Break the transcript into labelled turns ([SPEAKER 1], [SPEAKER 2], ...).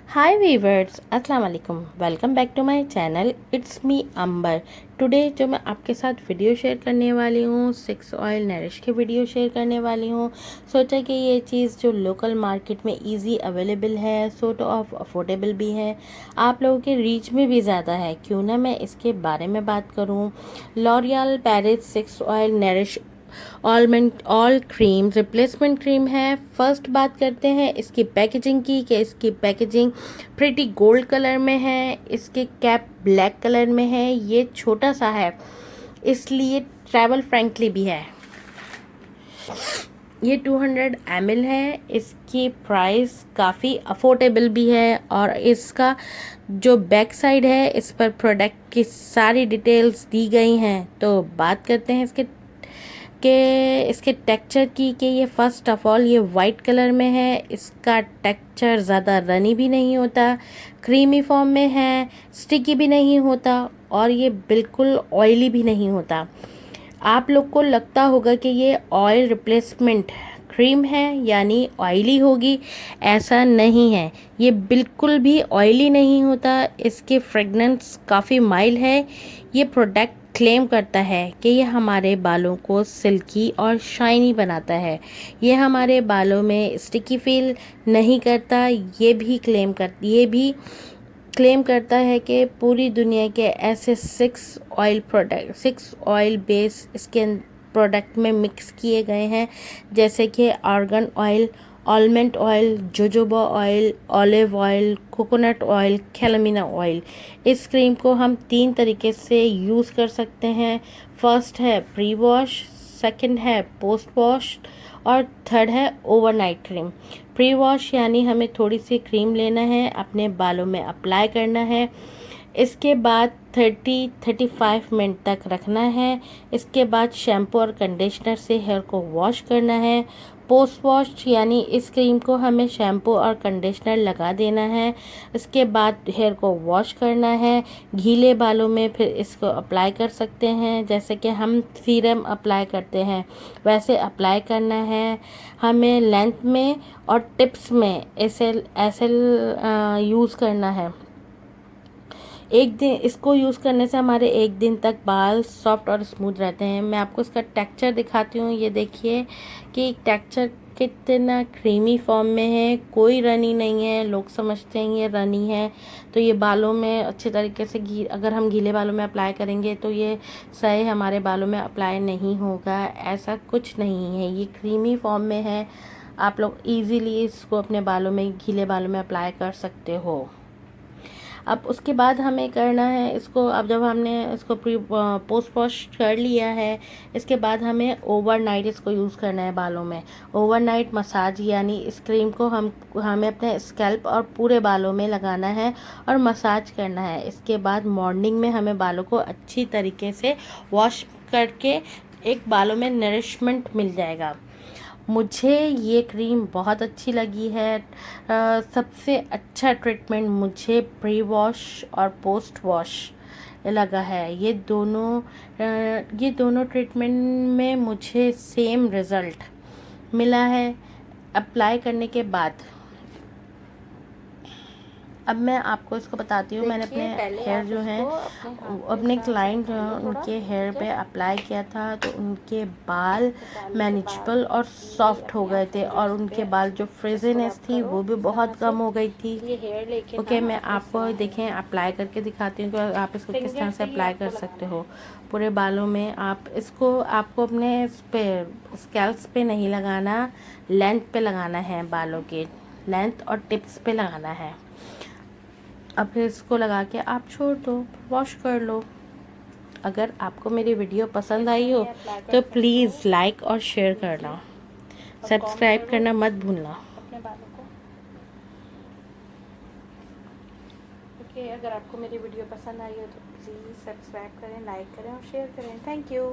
[SPEAKER 1] हाय viewers, अस्सलाम वालेकुम। Welcome back to my channel. It's me Amber. Today जो मैं आपके साथ वीडियो शेयर करने वाली हूँ, 6 ऑयल नरिश की वीडियो शेयर करने वाली हूँ। सोचा कि ये चीज़ जो लोकल मार्केट में इजी अवेलेबल है, सॉर्ट ऑफ अफोर्डेबल भी है, आप लोगों के रीच में भी ज़्यादा है, क्यों ना मैं इसके बारे में बात करूँ। लॉरियल पेरिस 6 ऑयल नरिश ऑलमेंट ऑल क्रीम रिप्लेसमेंट क्रीम है। फर्स्ट बात करते हैं इसकी पैकेजिंग की, कि इसकी पैकेजिंग प्रिटी गोल्ड कलर में है, इसके कैप ब्लैक कलर में है। ये छोटा सा है इसलिए ट्रैवल फ्रेंडली भी है। ये 200 ml है। इसकी प्राइस काफ़ी अफोर्डेबल भी है और इसका जो बैक साइड है इस पर प्रोडक्ट की सारी डिटेल्स दी गई हैं। तो बात करते हैं इसके टेक्सचर की, कि ये फ़र्स्ट ऑफ ऑल ये वाइट कलर में है। इसका टेक्सचर ज़्यादा रनी भी नहीं होता, क्रीमी फॉर्म में है, स्टिकी भी नहीं होता और ये बिल्कुल ऑयली भी नहीं होता। आप लोग को लगता होगा कि ये ऑयल रिप्लेसमेंट क्रीम है यानी ऑयली होगी, ऐसा नहीं है। ये बिल्कुल भी ऑयली नहीं होता। इसकी फ्रेगनेंस काफ़ी माइल्ड है। ये प्रोडक्ट क्लेम करता है कि ये हमारे बालों को सिल्की और शाइनी बनाता है। ये हमारे बालों में स्टिकी फील नहीं करता। ये भी क्लेम करता है कि पूरी दुनिया के ऐसे 6 ऑयल बेस इसके प्रोडक्ट में मिक्स किए गए हैं, जैसे कि argan oil, almond oil, jojoba oil, olive oil, coconut oil, कैलामिना ऑयल। इस क्रीम को हम 3 तरीके से यूज़ कर सकते हैं। फर्स्ट है प्री वॉश, सेकंड है पोस्ट वॉश और थर्ड है ओवरनाइट क्रीम। प्री वॉश यानी हमें थोड़ी सी क्रीम लेना है, अपने बालों में अप्लाई करना है, इसके बाद 30-35 मिनट तक रखना है। इसके बाद शैम्पू और कंडीशनर से हेयर को वॉश करना है। पोस्ट वॉश यानी इस क्रीम को हमें शैम्पू और कंडीशनर लगा देना है, इसके बाद हेयर को वॉश करना है। गीले बालों में फिर इसको अप्लाई कर सकते हैं, जैसे कि हम सीरम अप्लाई करते हैं वैसे अप्लाई करना है। हमें लेंथ में और टिप्स में ऐसे ऐसे यूज़ करना है। एक दिन इसको यूज़ करने से हमारे एक दिन तक बाल सॉफ्ट और स्मूथ रहते हैं। मैं आपको इसका टेक्सचर दिखाती हूँ। ये देखिए कि टेक्सचर कितना क्रीमी फॉर्म में है, कोई रनी नहीं है। लोग समझते हैं ये रनी है, तो ये बालों में अच्छे तरीके से अगर हम गीले बालों में अप्लाई करेंगे तो ये सही हमारे बालों में अप्लाई नहीं होगा। ऐसा कुछ नहीं है, ये क्रीमी फॉर्म में है। आप लोग ईज़िली इसको अपने बालों में, गीले बालों में अप्लाई कर सकते हो। अब उसके बाद हमें करना है इसको, अब जब हमने इसको पोस्ट वॉश कर लिया है, इसके बाद हमें ओवरनाइट इसको यूज़ करना है बालों में। ओवरनाइट मसाज यानी इस क्रीम को हमें अपने स्कैल्प और पूरे बालों में लगाना है और मसाज करना है। इसके बाद मॉर्निंग में हमें बालों को अच्छी तरीके से वॉश करके एक बालों में नरिशमेंट मिल जाएगा। मुझे ये क्रीम बहुत अच्छी लगी है। सबसे अच्छा ट्रीटमेंट मुझे प्री वॉश और पोस्ट वॉश लगा है। ये दोनों ट्रीटमेंट में मुझे सेम रिज़ल्ट मिला है अप्लाई करने के बाद। अब मैं आपको इसको बताती हूँ। मैंने अपने हेयर जो हैं अपने क्लाइंट उनके हेयर पे अप्लाई किया था, तो उनके बाल मैनेजेबल और सॉफ्ट हो गए थे और उनके बाल जो फ्रिजीनेस थी वो भी बहुत कम हो गई थी। ओके, मैं आपको देखें अप्लाई करके दिखाती हूँ कि आप इसको किस तरह से अप्लाई कर सकते हो पूरे बालों में। आपको अपने इस पे स्कैल्प्स पे नहीं लगाना, लेंथ पे लगाना है, बालों के लेंथ और टिप्स पे लगाना है। अब फिर इसको लगा के आप छोड़ दो, वॉश कर लो। अगर आपको मेरी वीडियो पसंद आई हो तो प्लीज़ लाइक और शेयर करना, सब्सक्राइब करना मत भूलना।
[SPEAKER 2] अपने बालों को ओके, अगर आपको मेरी वीडियो पसंद आई हो तो प्लीज़ सब्सक्राइब करें, लाइक करें और शेयर करें। Thank you.